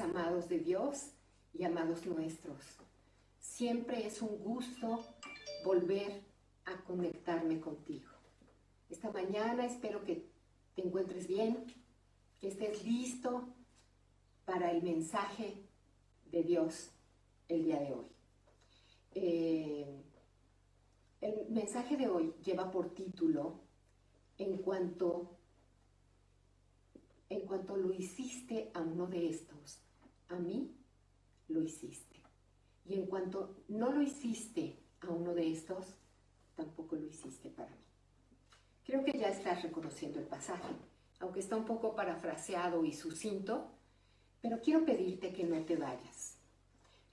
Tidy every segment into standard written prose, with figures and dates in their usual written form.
amados de Dios y amados nuestros. Siempre es un gusto volver a conectarme contigo. Esta mañana espero que te encuentres bien, que estés listo para el mensaje de Dios el día de hoy. El mensaje de hoy lleva por título en cuanto lo hiciste a uno de estos, a mí lo hiciste. Y en cuanto no lo hiciste a uno de estos, tampoco lo hiciste para mí. Creo que ya estás reconociendo el pasaje, aunque está un poco parafraseado y sucinto, pero quiero pedirte que no te vayas.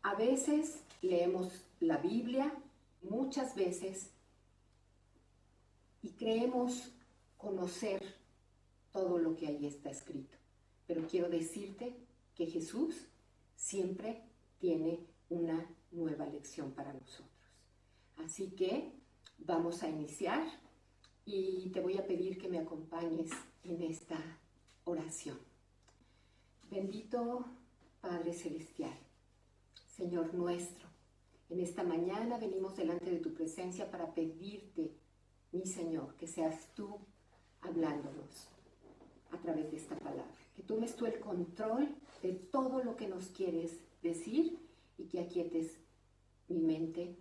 A veces leemos la Biblia, muchas veces, y creemos conocer todo lo que ahí está escrito. Pero quiero decirte que Jesús siempre tiene una nueva lección para nosotros. Así que vamos a iniciar y te voy a pedir que me acompañes en esta oración. Bendito Padre Celestial, Señor nuestro, en esta mañana venimos delante de tu presencia para pedirte, mi Señor, que seas tú hablándonos a través de esta palabra. Que tomes tú el control de todo lo que nos quieres decir y que aquietes mi mente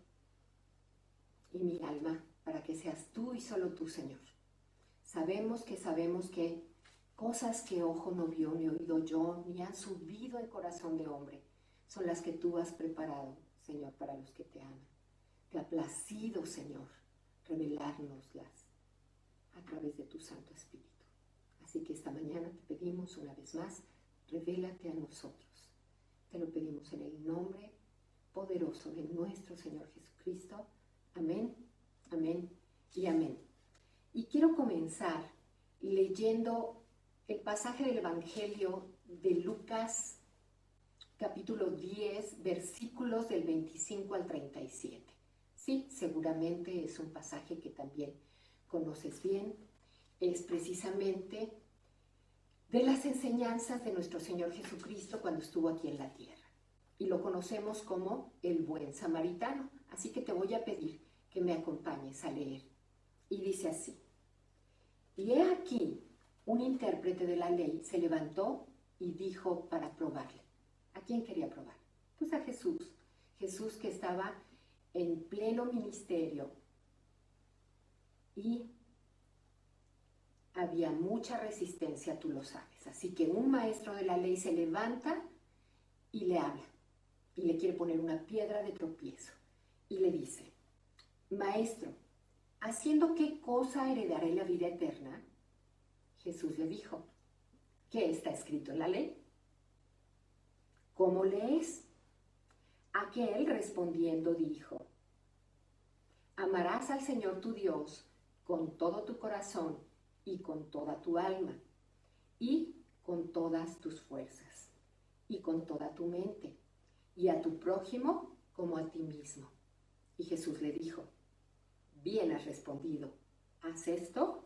y mi alma para que seas tú y solo tú, Señor. Sabemos que cosas que ojo no vio, ni oído yo, ni han subido al corazón de hombre, son las que tú has preparado, Señor, para los que te aman. Te ha placido, Señor, revelárnoslas a través de tu Santo Espíritu. Así que esta mañana te pedimos una vez más, revélate a nosotros. Te lo pedimos en el nombre poderoso de nuestro Señor Jesucristo. Amén, amén y amén. Y quiero comenzar leyendo el pasaje del Evangelio de Lucas, capítulo 10, versículos del 25 al 37. Sí, seguramente es un pasaje que también conoces bien. Es precisamente de las enseñanzas de nuestro Señor Jesucristo cuando estuvo aquí en la tierra. Y lo conocemos como el buen samaritano. Así que te voy a pedir que me acompañes a leer. Y dice así: y he aquí, un intérprete de la ley se levantó y dijo para probarle. ¿A quién quería probar? Pues a Jesús. Jesús que estaba en pleno ministerio y había mucha resistencia, tú lo sabes. Así que un maestro de la ley se levanta y le habla. Y le quiere poner una piedra de tropiezo. Y le dice: maestro, ¿haciendo qué cosa heredaré la vida eterna? Jesús le dijo: ¿qué está escrito en la ley? ¿Cómo lees? Aquel respondiendo dijo: amarás al Señor tu Dios con todo tu corazón y con toda tu alma, y con todas tus fuerzas, y con toda tu mente, y a tu prójimo como a ti mismo. Y Jesús le dijo: bien has respondido, haz esto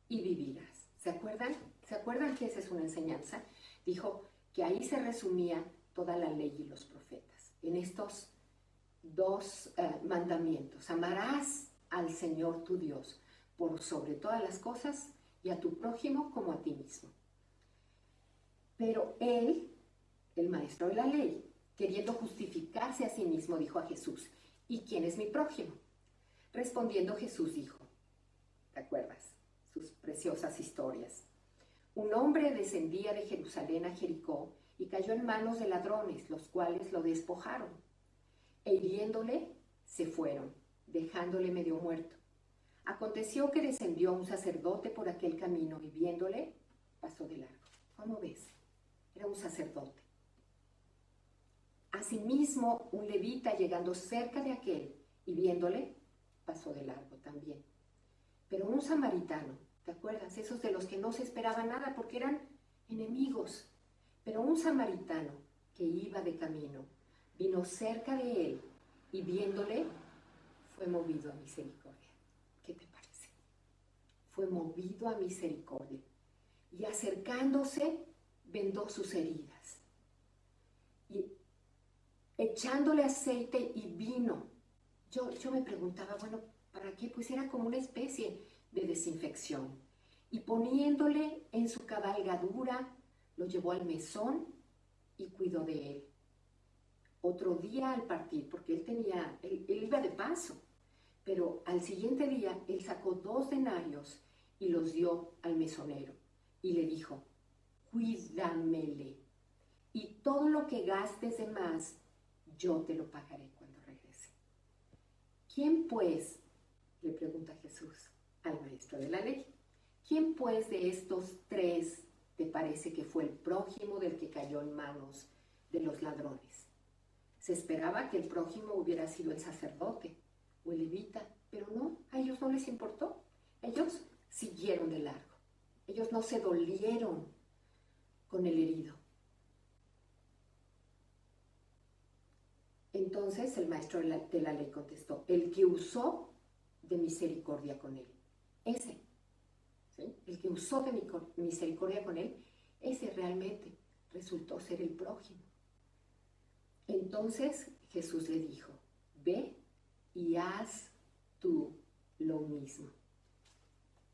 y vivirás. ¿Se acuerdan? ¿Se acuerdan que esa es una enseñanza? Dijo que ahí se resumía toda la ley y los profetas, en estos dos mandamientos. Amarás al Señor tu Dios por sobre todas las cosas y a tu prójimo como a ti mismo. Pero él, el maestro de la ley, queriendo justificarse a sí mismo, dijo a Jesús: ¿y quién es mi prójimo? Respondiendo Jesús dijo, ¿te acuerdas? Sus preciosas historias. Un hombre descendía de Jerusalén a Jericó y cayó en manos de ladrones, los cuales lo despojaron. E hiriéndole, se fueron, dejándole medio muerto. Aconteció que descendió un sacerdote por aquel camino y viéndole, pasó de largo. ¿Cómo ves? Era un sacerdote. Asimismo, un levita llegando cerca de aquel y viéndole, pasó de largo también. Pero un samaritano, ¿te acuerdas? Esos de los que no se esperaba nada porque eran enemigos. Pero un samaritano que iba de camino, vino cerca de él y viéndole, fue movido a misericordia. ¿Qué te parece? Fue movido a misericordia. Y acercándose, vendó sus heridas. y echándole aceite y vino. Yo me preguntaba, bueno, ¿para qué? Pues era como una especie de desinfección. Y poniéndole en su cabalgadura, lo llevó al mesón y cuidó de él. Otro día al partir, porque él iba de paso, pero al siguiente día él sacó 2 denarios y los dio al mesonero y le dijo, cuídamele, y todo lo que gastes de más, yo te lo pagaré cuando regrese. ¿Quién pues, le pregunta Jesús al maestro de la ley, quién pues de estos 3 te parece que fue el prójimo del que cayó en manos de los ladrones? Se esperaba que el prójimo hubiera sido el sacerdote o el levita, pero no, a ellos no les importó. Ellos siguieron de largo. Ellos no se dolieron con el herido. Entonces el maestro de la ley contestó, el que usó de misericordia con él, ese, ¿sí? El que usó de misericordia con él, ese realmente resultó ser el prójimo. Entonces Jesús le dijo, ve y haz tú lo mismo.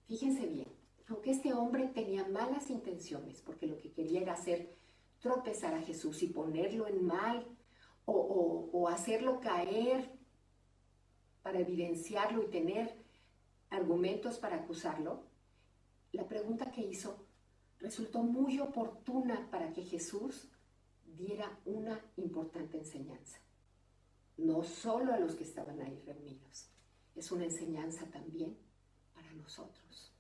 Fíjense bien, aunque este hombre tenía malas intenciones, porque lo que quería era hacer tropezar a Jesús y ponerlo en mal, o hacerlo caer para evidenciarlo y tener argumentos para acusarlo, la pregunta que hizo resultó muy oportuna para que Jesús diera una importante enseñanza. No solo a los que estaban ahí reunidos, es una enseñanza también para nosotros.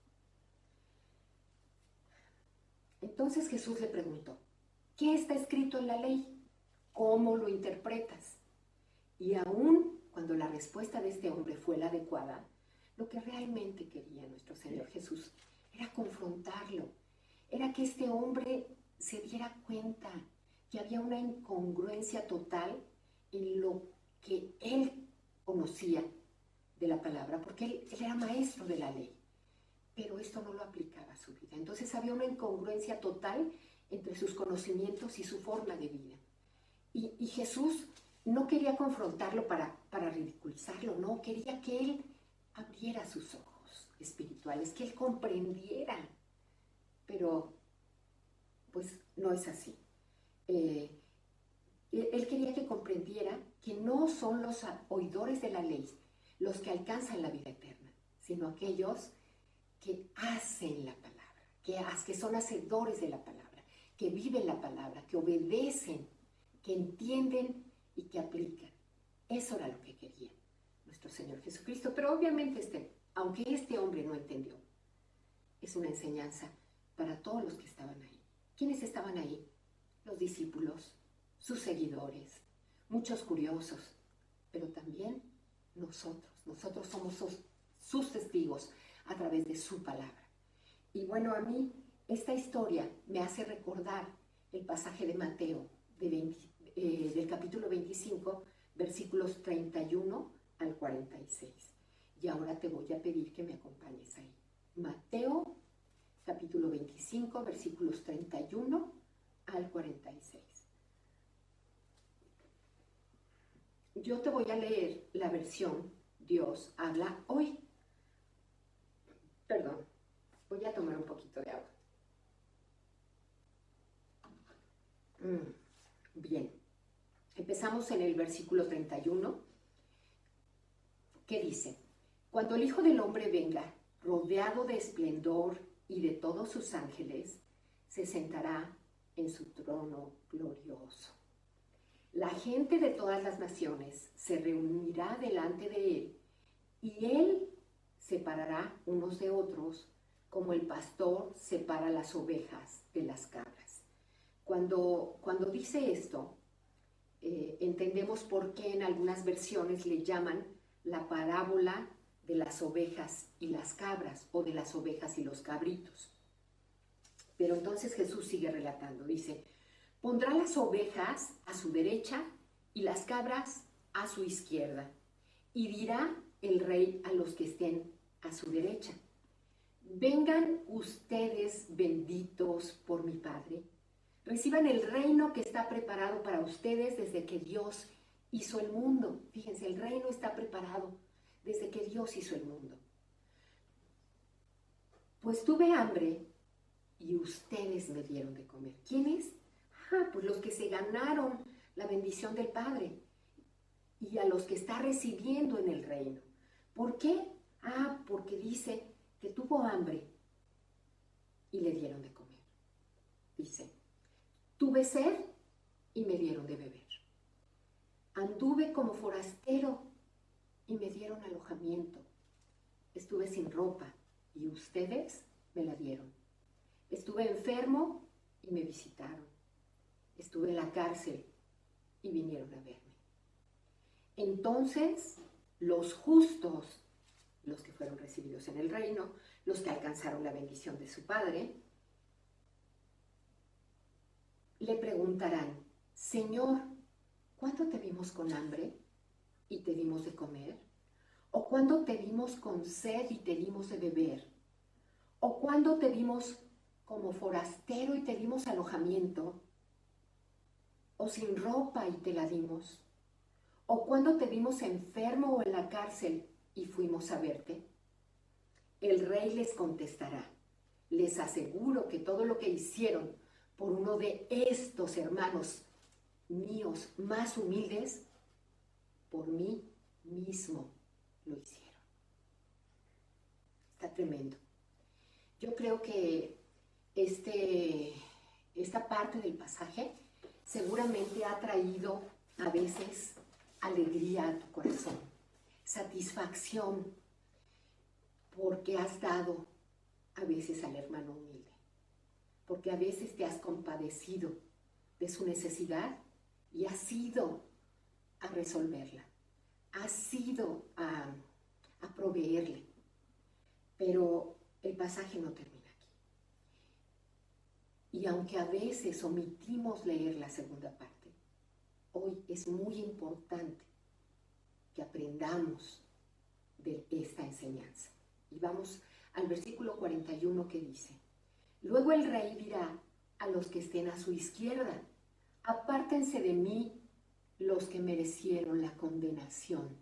Entonces Jesús le preguntó, ¿qué está escrito en la ley? ¿Cómo lo interpretas? Y aún cuando la respuesta de este hombre fue la adecuada, lo que realmente quería nuestro Señor Jesús era confrontarlo, era que este hombre se diera cuenta que había una incongruencia total en lo que él conocía de la palabra, porque él era maestro de la ley, pero esto no lo aplicaba a su vida. Entonces había una incongruencia total entre sus conocimientos y su forma de vida. Y Jesús no quería confrontarlo para ridiculizarlo, no, quería que él abriera sus ojos espirituales, que él comprendiera, pero pues no es así. Él quería que comprendiera que no son los oidores de la ley los que alcanzan la vida eterna, sino aquellos que hacen la palabra, que son hacedores de la palabra, que viven la palabra, que obedecen, que entienden y que aplican. Eso era lo que quería nuestro Señor Jesucristo. Pero obviamente, aunque este hombre no entendió, es una enseñanza para todos los que estaban ahí. ¿Quiénes estaban ahí? Los discípulos, sus seguidores, muchos curiosos, pero también nosotros. Nosotros somos sus testigos a través de su palabra. Y bueno, a mí esta historia me hace recordar el pasaje de Mateo, del capítulo 25, versículos 31 al 46. Y ahora te voy a pedir que me acompañes ahí. Mateo, capítulo 25, versículos 31 al 46. Yo te voy a leer la versión Dios habla hoy. Perdón, voy a tomar un poquito de agua. Bien, empezamos en el versículo 31, que dice, cuando el Hijo del Hombre venga, rodeado de esplendor y de todos sus ángeles, se sentará en su trono glorioso. La gente de todas las naciones se reunirá delante de él, y él separará unos de otros, como el pastor separa las ovejas de las cabras. Cuando dice esto, entendemos por qué en algunas versiones le llaman la parábola de las ovejas y las cabras, o de las ovejas y los cabritos. Pero entonces Jesús sigue relatando, dice, pondrá las ovejas a su derecha y las cabras a su izquierda, y dirá el rey a los que estén a su derecha, vengan ustedes benditos por mi Padre, Reciban el reino que está preparado para ustedes desde que Dios hizo el mundo. Fíjense, el reino está preparado desde que Dios hizo el mundo. Pues tuve hambre y ustedes me dieron de comer. ¿Quiénes? Pues los que se ganaron la bendición del Padre y a los que está recibiendo en el reino. ¿Por qué? Porque dice que tuvo hambre y le dieron de comer. Dice, tuve sed y me dieron de beber. Anduve como forastero y me dieron alojamiento. Estuve sin ropa y ustedes me la dieron. Estuve enfermo y me visitaron. Estuve en la cárcel y vinieron a verme. Entonces, los justos, los que fueron recibidos en el reino, los que alcanzaron la bendición de su Padre, le preguntarán, Señor, ¿cuándo te vimos con hambre y te dimos de comer? ¿O cuándo te vimos con sed y te dimos de beber? ¿O cuándo te vimos como forastero y te dimos alojamiento? ¿O sin ropa y te la dimos? ¿O cuándo te vimos enfermo o en la cárcel y fuimos a verte? El rey les contestará, les aseguro que todo lo que hicieron por uno de estos hermanos míos más humildes, por mí mismo lo hicieron. Está tremendo. Yo creo que esta parte del pasaje seguramente ha traído a veces alegría a tu corazón, satisfacción, porque has dado a veces al hermano humilde, porque a veces te has compadecido de su necesidad y has ido a resolverla, has ido a proveerle. Pero el pasaje no termina aquí. Y aunque a veces omitimos leer la segunda parte, hoy es muy importante que aprendamos de esta enseñanza. Y vamos al versículo 41 que dice, luego el rey dirá a los que estén a su izquierda, apártense de mí los que merecieron la condenación.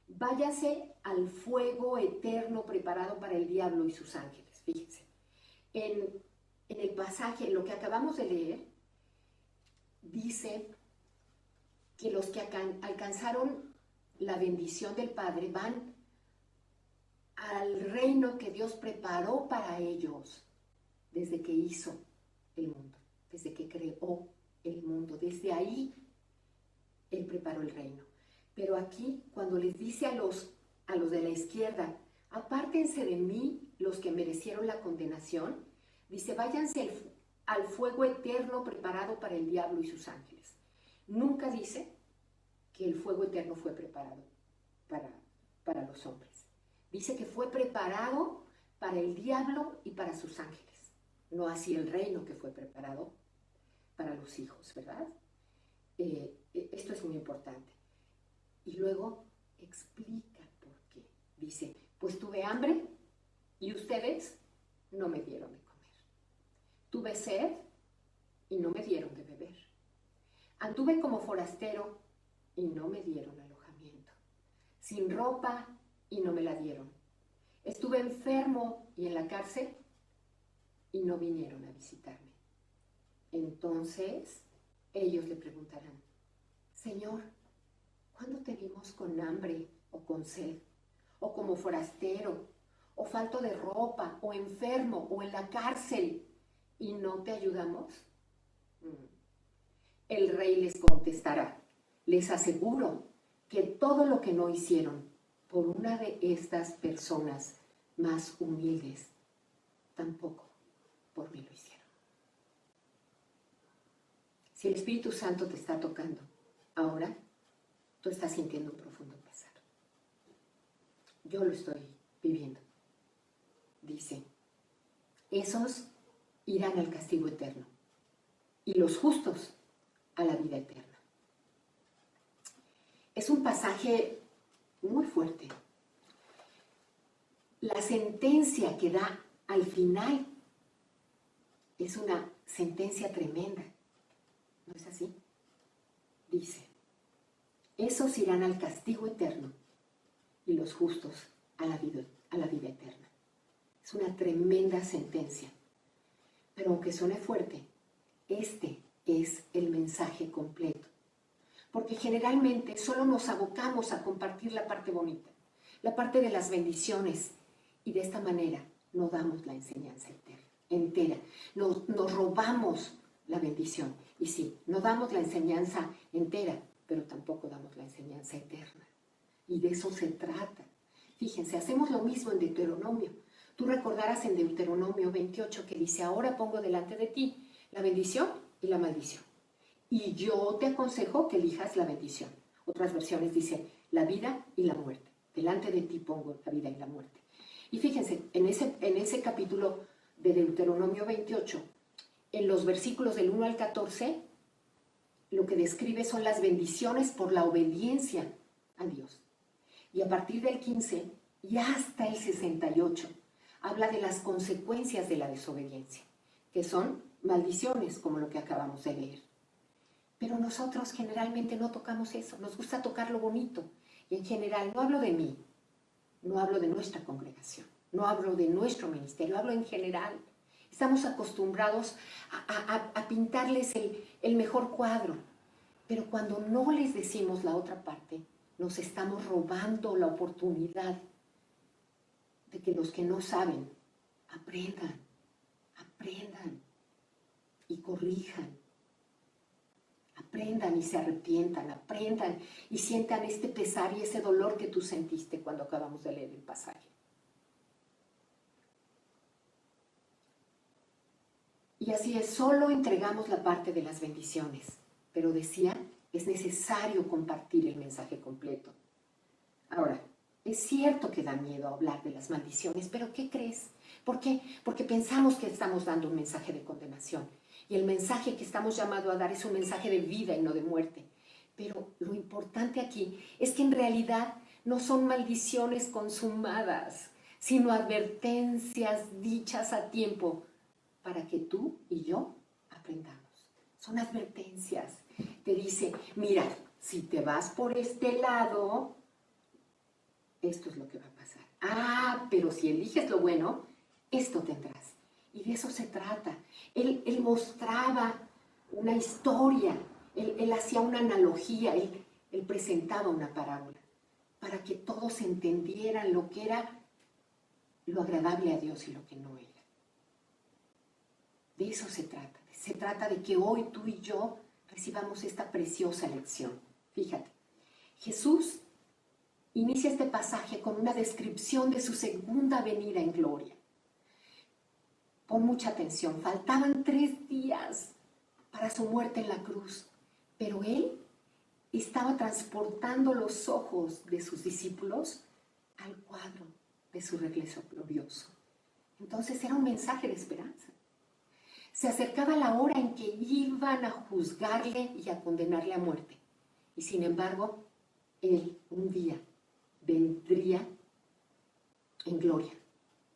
Váyase al fuego eterno preparado para el diablo y sus ángeles. Fíjense, en el pasaje, lo que acabamos de leer, dice que los que alcanzaron la bendición del Padre van al reino que Dios preparó para ellos desde que hizo el mundo, desde que creó el mundo. Desde ahí Él preparó el reino. Pero aquí, cuando les dice a los de la izquierda, apártense de mí los que merecieron la condenación, dice, váyanse al fuego eterno preparado para el diablo y sus ángeles. Nunca dice que el fuego eterno fue preparado para los hombres. Dice que fue preparado para el diablo y para sus ángeles. No así el reino que fue preparado para los hijos, ¿verdad? Esto es muy importante. Y luego explica por qué. Dice, pues tuve hambre y ustedes no me dieron de comer. Tuve sed y no me dieron de beber. Anduve como forastero y no me dieron alojamiento. Sin ropa y no me la dieron. Estuve enfermo y en la cárcel y no vinieron a visitarme. Entonces ellos le preguntarán, Señor, ¿cuándo te vimos con hambre o con sed? ¿O como forastero? ¿O falto de ropa? ¿O enfermo? ¿O en la cárcel? ¿Y no te ayudamos? El rey les contestará, les aseguro que todo lo que no hicieron por una de estas personas más humildes, tampoco por mí lo hicieron. Si el Espíritu Santo te está tocando ahora, tú estás sintiendo un profundo pesar. Yo lo estoy viviendo. Dice, esos irán al castigo eterno y los justos a la vida eterna. Es un pasaje muy fuerte. La sentencia que da al final es una sentencia tremenda. ¿No es así? Dice, esos irán al castigo eterno y los justos a la vida eterna. Es una tremenda sentencia. Pero aunque suene fuerte, este es el mensaje completo. Porque generalmente solo nos abocamos a compartir la parte bonita, la parte de las bendiciones, y de esta manera no damos la enseñanza entera. Nos robamos la bendición. Y sí, no damos la enseñanza entera, pero tampoco damos la enseñanza eterna. Y de eso se trata. Fíjense, hacemos lo mismo en Deuteronomio. Tú recordarás en Deuteronomio 28 que dice, ahora pongo delante de ti la bendición y la maldición. Y yo te aconsejo que elijas la bendición. Otras versiones dicen la vida y la muerte. Delante de ti pongo la vida y la muerte. Y fíjense, en ese capítulo de Deuteronomio 28, en los versículos del 1 al 14, lo que describe son las bendiciones por la obediencia a Dios. Y a partir del 15 y hasta el 68, habla de las consecuencias de la desobediencia, que son maldiciones, como lo que acabamos de leer. Pero nosotros generalmente no tocamos eso, nos gusta tocar lo bonito. Y en general, no hablo de mí, no hablo de nuestra congregación, no hablo de nuestro ministerio, hablo en general. Estamos acostumbrados a pintarles el mejor cuadro, pero cuando no les decimos la otra parte, nos estamos robando la oportunidad de que los que no saben aprendan y corrijan, aprendan y se arrepientan, aprendan y sientan este pesar y ese dolor que tú sentiste cuando acabamos de leer el pasaje. Y así es, solo entregamos la parte de las bendiciones, pero decía, es necesario compartir el mensaje completo. Ahora, es cierto que da miedo hablar de las maldiciones, pero ¿qué crees? ¿Por qué? Porque pensamos que estamos dando un mensaje de condenación. Y el mensaje que estamos llamados a dar es un mensaje de vida y no de muerte. Pero lo importante aquí es que en realidad no son maldiciones consumadas, sino advertencias dichas a tiempo para que tú y yo aprendamos. Son advertencias. Te dice, mira, si te vas por este lado, esto es lo que va a pasar. Ah, pero si eliges lo bueno, esto tendrás. Y de eso se trata. Él mostraba una historia, él hacía una analogía, él presentaba una parábola para que todos entendieran lo que era lo agradable a Dios y lo que no era. De eso se trata. Se trata de que hoy tú y yo recibamos esta preciosa lección. Fíjate, Jesús inicia este pasaje con una descripción de su segunda venida en gloria. Pon mucha atención, faltaban 3 días para su muerte en la cruz, pero él estaba transportando los ojos de sus discípulos al cuadro de su regreso glorioso. Entonces era un mensaje de esperanza. Se acercaba la hora en que iban a juzgarle y a condenarle a muerte. Y sin embargo, él un día vendría en gloria.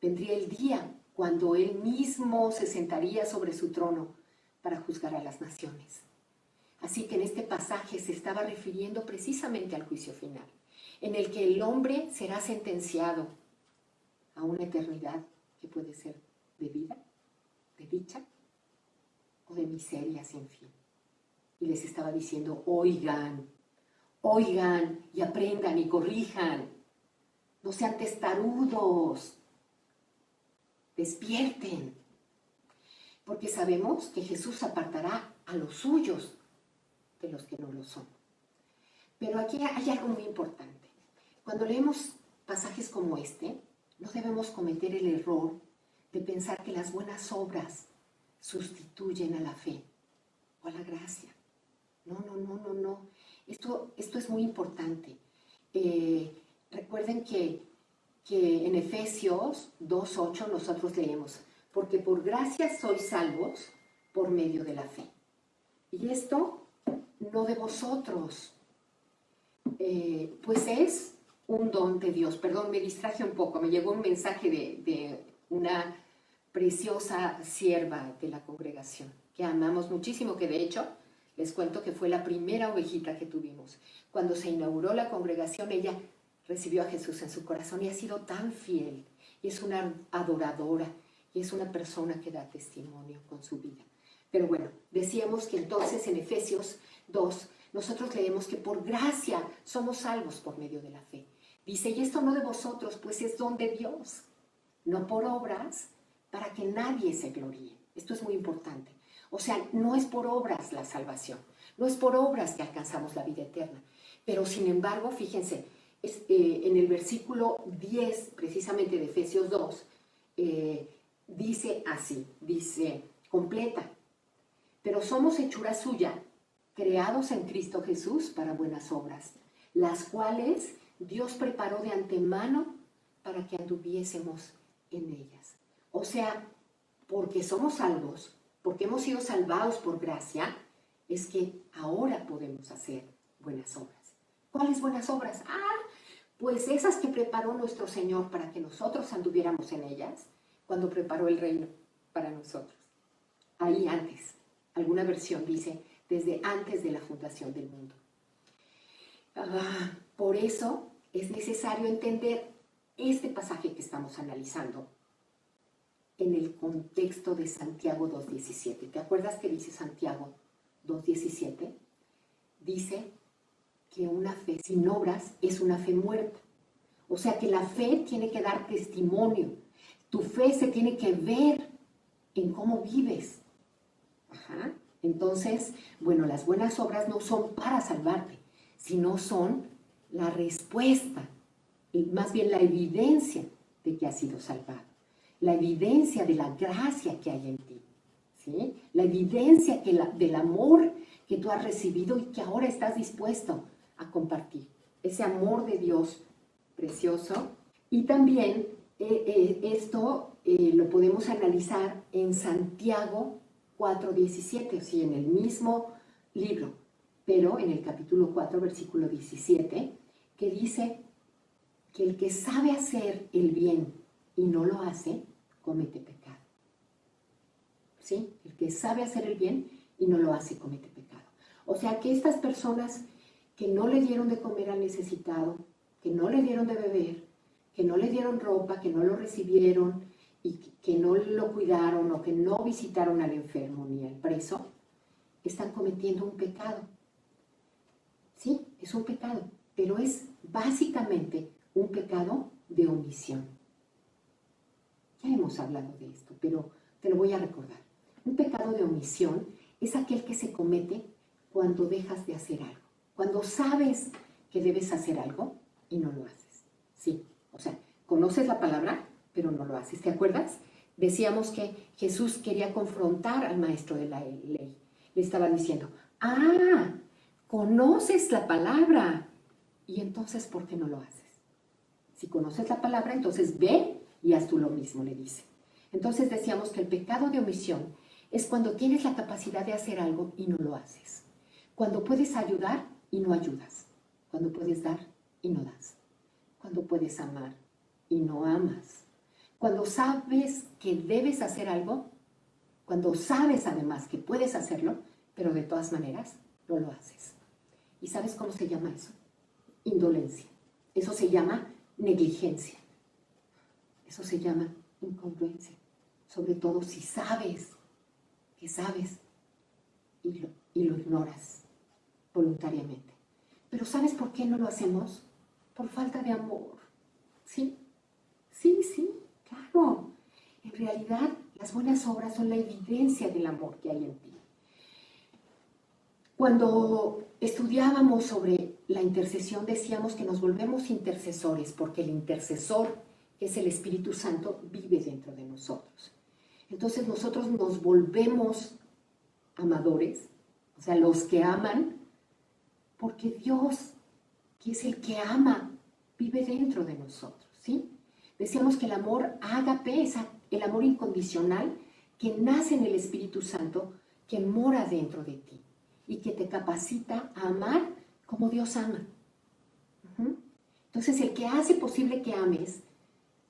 Vendría el día cuando él mismo se sentaría sobre su trono para juzgar a las naciones. Así que en este pasaje se estaba refiriendo precisamente al juicio final, en el que el hombre será sentenciado a una eternidad que puede ser de vida, de dicha o de miseria sin fin. Y les estaba diciendo, oigan y aprendan y corrijan. No sean testarudos. Despierten. Porque sabemos que Jesús apartará a los suyos de los que no lo son. Pero aquí hay algo muy importante. Cuando leemos pasajes como este, no debemos cometer el error de pensar que las buenas obras sustituyen a la fe o a la gracia. No. Esto es muy importante. Recuerden que en Efesios 2:8 nosotros leemos, porque por gracia sois salvos por medio de la fe. Y esto no de vosotros, pues es un don de Dios. Perdón, me distraje un poco, me llegó un mensaje de una preciosa sierva de la congregación. que amamos muchísimo, que de hecho les cuento que fue la primera ovejita que tuvimos. Cuando se inauguró la congregación, ella recibió a Jesús en su corazón y ha sido tan fiel, y es una adoradora, y es una persona que da testimonio con su vida. Pero bueno, decíamos que entonces en Efesios 2, nosotros leemos que por gracia somos salvos por medio de la fe. Dice, y esto no de vosotros, pues es don de Dios, no por obras, para que nadie se gloríe. Esto es muy importante. O sea, no es por obras la salvación, no es por obras que alcanzamos la vida eterna. Pero sin embargo, fíjense, en el versículo 10, precisamente de Efesios 2, dice así, dice, completa, pero somos hechura suya, creados en Cristo Jesús para buenas obras, las cuales Dios preparó de antemano para que anduviésemos en ellas. O sea, porque somos salvos, porque hemos sido salvados por gracia, es que ahora podemos hacer buenas obras. ¿Cuáles buenas obras? Pues esas que preparó nuestro Señor para que nosotros anduviéramos en ellas, cuando preparó el reino para nosotros. Ahí antes, alguna versión dice, desde antes de la fundación del mundo. Por eso es necesario entender este pasaje que estamos analizando en el contexto de Santiago 2.17. ¿Te acuerdas que dice Santiago 2.17? Dice que una fe sin obras es una fe muerta. O sea que la fe tiene que dar testimonio. Tu fe se tiene que ver en cómo vives. Entonces, bueno, las buenas obras no son para salvarte, sino son la respuesta, y más bien la evidencia de que has sido salvado. La evidencia de la gracia que hay en ti, ¿sí? La evidencia del amor que tú has recibido y que ahora estás dispuesto a compartir. Ese amor de Dios precioso. Y también esto lo podemos analizar en Santiago 4.17, o sea, en el mismo libro, pero en el capítulo 4, versículo 17, que dice que el que sabe hacer el bien y no lo hace, comete pecado. ¿Sí? El que sabe hacer el bien y no lo hace, comete pecado. O sea que estas personas que no le dieron de comer al necesitado, que no le dieron de beber, que no le dieron ropa, que no lo recibieron y que no lo cuidaron o que no visitaron al enfermo ni al preso, están cometiendo un pecado. Sí, es un pecado, pero es básicamente un pecado de omisión. Ya hemos hablado de esto, pero te lo voy a recordar. Un pecado de omisión es aquel que se comete cuando dejas de hacer algo. Cuando sabes que debes hacer algo y no lo haces. Sí, o sea, conoces la palabra, pero no lo haces. ¿Te acuerdas? Decíamos que Jesús quería confrontar al maestro de la ley. Le estaba diciendo, conoces la palabra. Y entonces, ¿por qué no lo haces? Si conoces la palabra, entonces ve y haz tú lo mismo, le dice. Entonces decíamos que el pecado de omisión es cuando tienes la capacidad de hacer algo y no lo haces. Cuando puedes ayudar y no ayudas. Cuando puedes dar y no das. Cuando puedes amar y no amas. Cuando sabes que debes hacer algo, cuando sabes además que puedes hacerlo, pero de todas maneras no lo haces. ¿Y sabes cómo se llama eso? Indolencia. Eso se llama negligencia. Eso se llama incongruencia. Sobre todo si sabes que sabes y lo ignoras voluntariamente. Pero ¿sabes por qué no lo hacemos? Por falta de amor. ¿Sí? Sí, claro. En realidad, las buenas obras son la evidencia del amor que hay en ti. Cuando estudiábamos sobre la intercesión, decíamos que nos volvemos intercesores porque el intercesor, que es el Espíritu Santo, vive dentro de nosotros. Entonces nosotros nos volvemos amadores, o sea, los que aman, porque Dios, que es el que ama, vive dentro de nosotros, ¿sí? Decíamos que el amor ágape es el amor incondicional que nace en el Espíritu Santo, que mora dentro de ti y que te capacita a amar como Dios ama. Entonces, el que hace posible que ames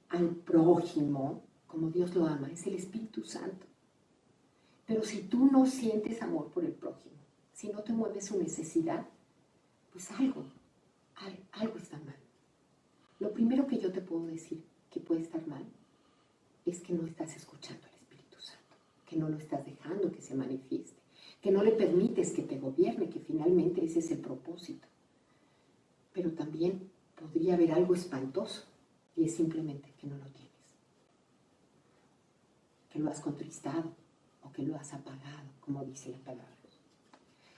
al prójimo como Dios lo ama es el Espíritu Santo. Pero si tú no sientes amor por el prójimo, si no te mueve su necesidad, pues algo está mal. Lo primero que yo te puedo decir que puede estar mal es que no estás escuchando al Espíritu Santo, que no lo estás dejando que se manifieste, que no le permites que te gobierne, que finalmente ese es el propósito. Pero también podría haber algo espantoso y es simplemente que no lo tienes, que lo has contristado o que lo has apagado, como dice la palabra.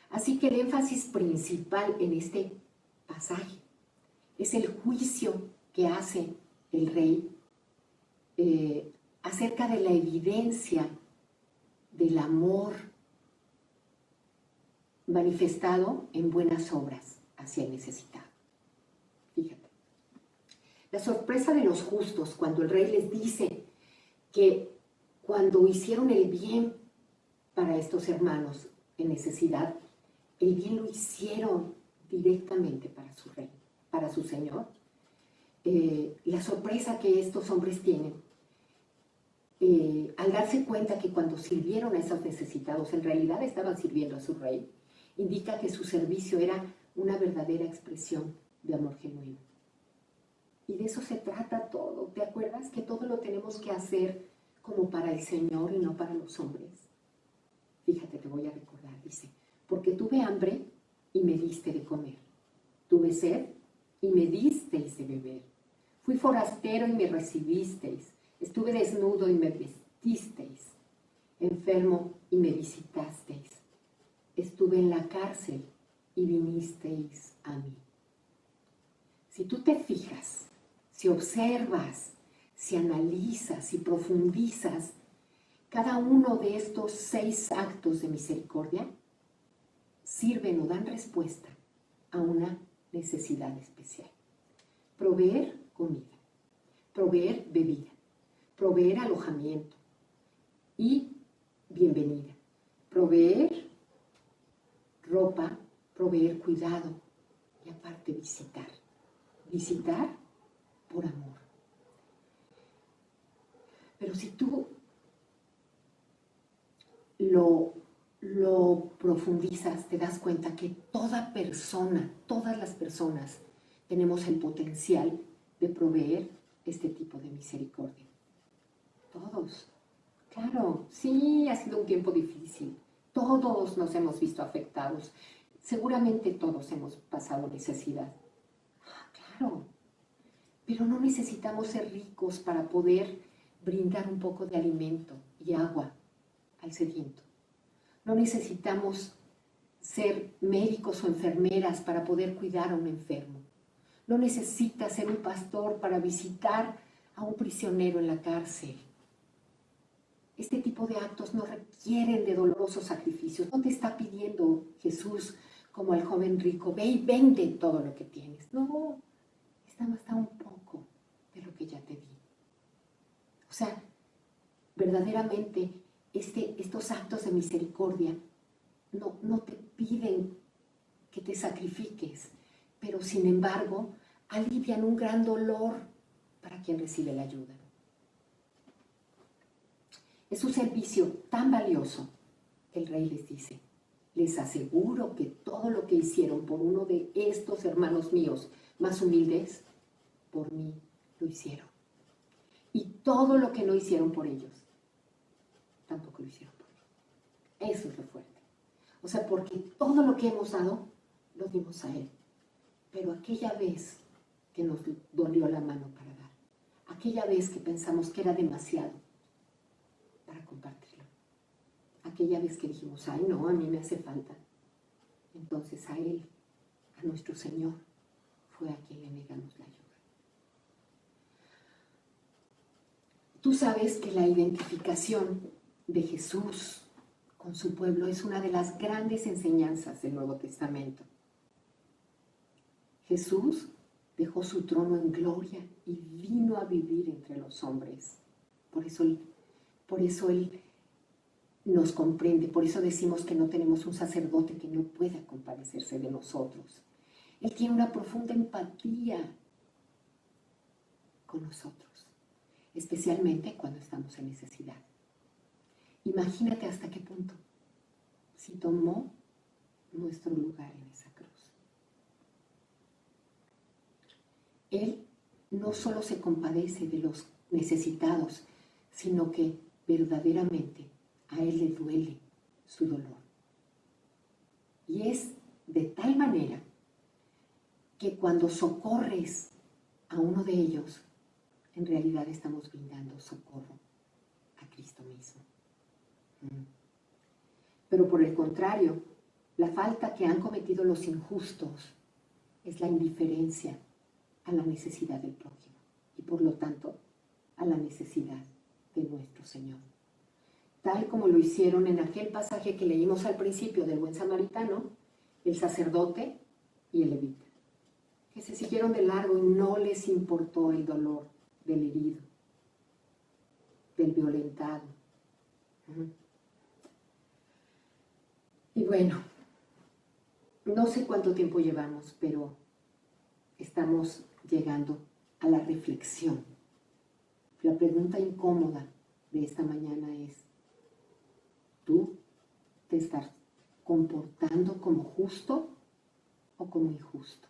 Así que el énfasis principal en este pasaje es el juicio que hace el rey acerca de la evidencia del amor manifestado en buenas obras hacia el necesitado. Fíjate, la sorpresa de los justos cuando el rey les dice que cuando hicieron el bien para estos hermanos en necesidad, el bien lo hicieron directamente para su rey, para su señor. La sorpresa que estos hombres tienen al darse cuenta que cuando sirvieron a esos necesitados, en realidad estaban sirviendo a su rey, indica que su servicio era una verdadera expresión de amor genuino. Y de eso se trata todo. ¿Te acuerdas que todo lo tenemos que hacer como para el Señor y no para los hombres? Fíjate, te voy a recordar, dice, porque tuve hambre y me diste de comer, tuve sed y me disteis de beber, fui forastero y me recibisteis, estuve desnudo y me vestisteis, enfermo y me visitasteis, estuve en la cárcel y vinisteis a mí. Si tú te fijas, si observas, si analizas, si profundizas cada uno de estos 6 actos de misericordia, sirven o dan respuesta a una necesidad especial. Proveer comida, proveer bebida, proveer alojamiento y bienvenida, proveer ropa, proveer cuidado y aparte visitar. Visitar por amor. Pero si tú lo profundizas, te das cuenta que toda persona, todas las personas, tenemos el potencial de proveer este tipo de misericordia. Todos. Claro, sí, ha sido un tiempo difícil. Todos nos hemos visto afectados. Seguramente todos hemos pasado necesidad. Claro, pero no necesitamos ser ricos para poder brindar un poco de alimento y agua al sediento. No necesitamos ser médicos o enfermeras para poder cuidar a un enfermo. No necesitas ser un pastor para visitar a un prisionero en la cárcel. Este tipo de actos no requieren de dolorosos sacrificios. No te está pidiendo Jesús, como al joven rico, ve y vende todo lo que tienes. No, esta no está un poco de lo que ya te di. O sea, verdaderamente estos actos de misericordia no te piden que te sacrifiques, pero sin embargo alivian un gran dolor para quien recibe la ayuda. Es un servicio tan valioso que el rey les dice, les aseguro que todo lo que hicieron por uno de estos hermanos míos más humildes, por mí lo hicieron. Y todo lo que no hicieron por ellos, tampoco lo hicieron por mí. Eso es lo fuerte. O sea, porque todo lo que hemos dado, lo dimos a Él. Pero aquella vez que nos dolió la mano para dar, aquella vez que pensamos que era demasiado para compartirlo, aquella vez que dijimos, ay no, a mí me hace falta, entonces a Él, a nuestro Señor, fue a quien le negamos la ayuda. Tú sabes que la identificación de Jesús con su pueblo es una de las grandes enseñanzas del Nuevo Testamento. Jesús dejó su trono en gloria y vino a vivir entre los hombres. Por eso Él nos comprende, por eso decimos que no tenemos un sacerdote que no pueda compadecerse de nosotros. Él tiene una profunda empatía con nosotros, especialmente cuando estamos en necesidad. Imagínate hasta qué punto, si tomó nuestro lugar en esa cruz. Él no solo se compadece de los necesitados, sino que verdaderamente a Él le duele su dolor. Y es de tal manera que cuando socorres a uno de ellos, en realidad estamos brindando socorro a Cristo mismo. Pero por el contrario, la falta que han cometido los injustos es la indiferencia a la necesidad del prójimo y por lo tanto a la necesidad de nuestro Señor. Tal como lo hicieron en aquel pasaje que leímos al principio del buen samaritano, el sacerdote y el levita, que se siguieron de largo y no les importó el dolor del herido, del violentado. Y bueno, no sé cuánto tiempo llevamos, pero estamos llegando a la reflexión. La pregunta incómoda de esta mañana es, ¿tú te estás comportando como justo o como injusto?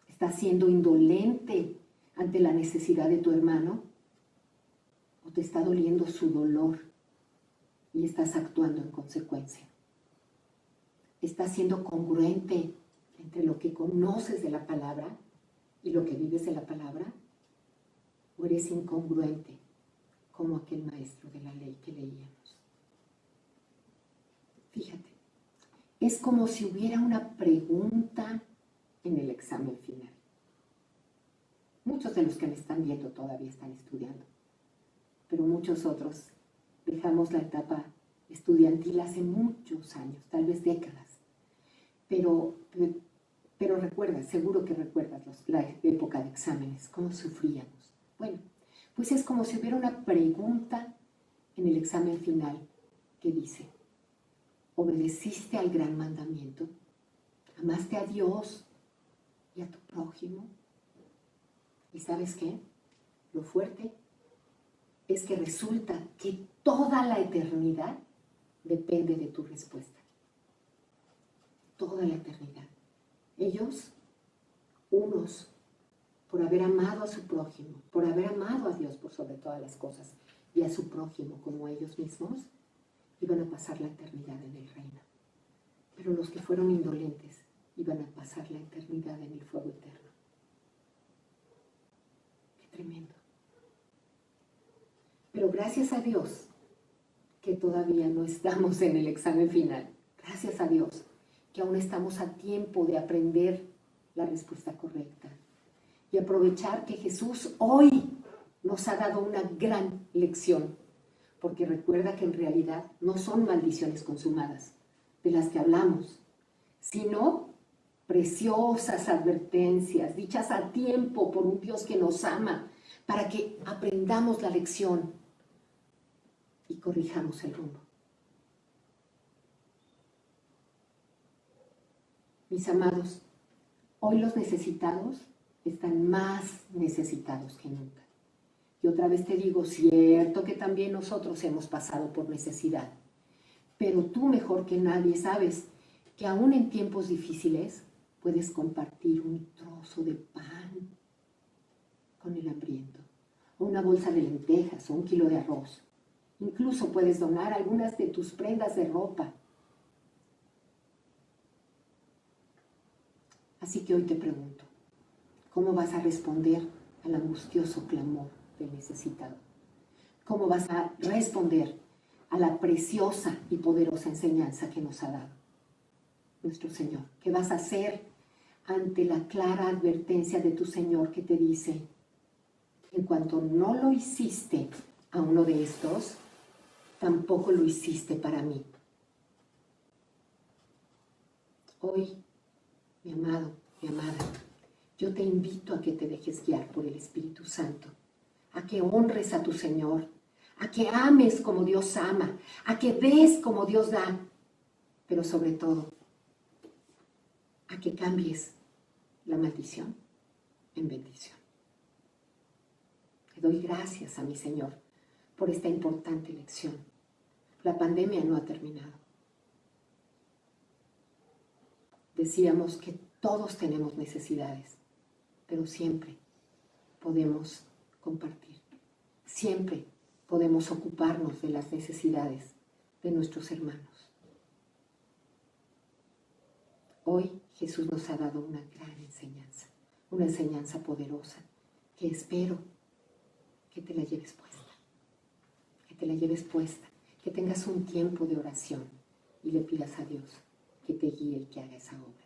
¿Estás siendo indolente ante la necesidad de tu hermano? ¿O te está doliendo su dolor y estás actuando en consecuencia? ¿Estás siendo congruente entre lo que conoces de la palabra y lo que vives de la palabra? ¿O eres incongruente como aquel maestro de la ley que leíamos? Fíjate, es como si hubiera una pregunta en el examen final. Muchos de los que me están viendo todavía están estudiando, pero muchos otros dejamos la etapa estudiantil hace muchos años, tal vez décadas. Pero recuerdas, seguro que recuerdas la época de exámenes, cómo sufríamos. Bueno, pues es como si hubiera una pregunta en el examen final que dice, ¿obedeciste al gran mandamiento? ¿Amaste a Dios y a tu prójimo? ¿Y sabes qué? Lo fuerte es que resulta que toda la eternidad depende de tu respuesta. Toda la eternidad. Ellos, unos, por haber amado a su prójimo, por haber amado a Dios por sobre todas las cosas y a su prójimo como ellos mismos, iban a pasar la eternidad en el reino. Pero los que fueron indolentes iban a pasar la eternidad en el fuego eterno. Qué tremendo. Pero gracias a Dios que todavía no estamos en el examen final. Gracias a Dios que aún estamos a tiempo de aprender la respuesta correcta y aprovechar que Jesús hoy nos ha dado una gran lección, porque recuerda que en realidad no son maldiciones consumadas de las que hablamos, sino preciosas advertencias dichas a tiempo por un Dios que nos ama, para que aprendamos la lección y corrijamos el rumbo. Mis amados, hoy los necesitados están más necesitados que nunca. Y otra vez te digo, cierto que también nosotros hemos pasado por necesidad, pero tú mejor que nadie sabes que aún en tiempos difíciles puedes compartir un trozo de pan con el hambriento, o una bolsa de lentejas, o un kilo de arroz. Incluso puedes donar algunas de tus prendas de ropa. Así que hoy te pregunto, ¿cómo vas a responder al angustioso clamor del necesitado? ¿Cómo vas a responder a la preciosa y poderosa enseñanza que nos ha dado nuestro Señor? ¿Qué vas a hacer ante la clara advertencia de tu Señor que te dice, en cuanto no lo hiciste a uno de estos, tampoco lo hiciste para mí? Hoy, mi amado, mi amada, yo te invito a que te dejes guiar por el Espíritu Santo, a que honres a tu Señor, a que ames como Dios ama, a que des como Dios da, pero sobre todo, a que cambies la maldición en bendición. Le doy gracias a mi Señor por esta importante lección La pandemia no ha terminado. Decíamos que todos tenemos necesidades, pero siempre podemos compartir. Siempre podemos ocuparnos de las necesidades de nuestros hermanos. Hoy Jesús nos ha dado una enseñanza poderosa, que espero que te la lleves puesta, que tengas un tiempo de oración y le pidas a Dios que te guíe y que haga esa obra.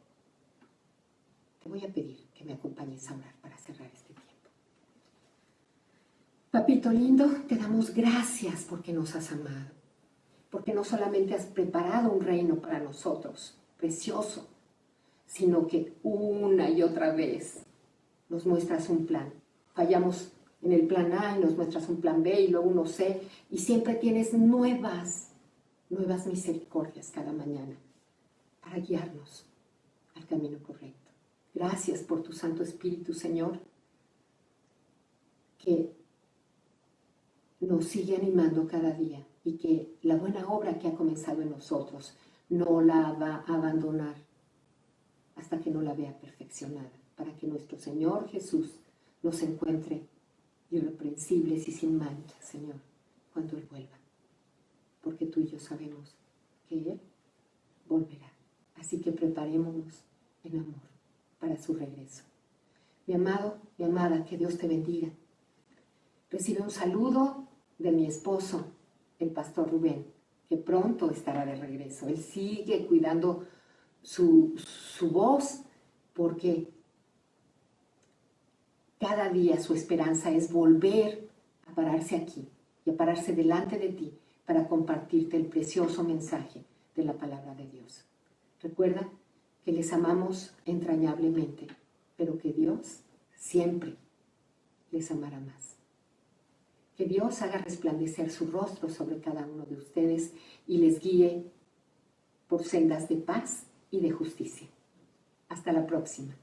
Te voy a pedir que me acompañes a orar para cerrar este tiempo. Papito lindo, te damos gracias porque nos has amado, porque no solamente has preparado un reino para nosotros, precioso, sino que una y otra vez nos muestras un plan. Fallamos en el plan A y nos muestras un plan B y luego uno C, y siempre tienes nuevas misericordias cada mañana para guiarnos al camino correcto. Gracias por tu Santo Espíritu, Señor, que nos sigue animando cada día y que la buena obra que ha comenzado en nosotros no la va a abandonar hasta que no la vea perfeccionada, para que nuestro Señor Jesús nos encuentre irreprensibles y sin mancha, Señor, cuando Él vuelva. Porque tú y yo sabemos que Él volverá. Así que preparémonos en amor para su regreso. Mi amado, mi amada, que Dios te bendiga. Recibe un saludo de mi esposo, el pastor Rubén, que pronto estará de regreso. Él sigue cuidando su voz, porque cada día su esperanza es volver a pararse aquí y a pararse delante de ti para compartirte el precioso mensaje de la palabra de Dios. Recuerda que les amamos entrañablemente, pero que Dios siempre les amará más. Que Dios haga resplandecer su rostro sobre cada uno de ustedes y les guíe por sendas de paz y de justicia. Hasta la próxima.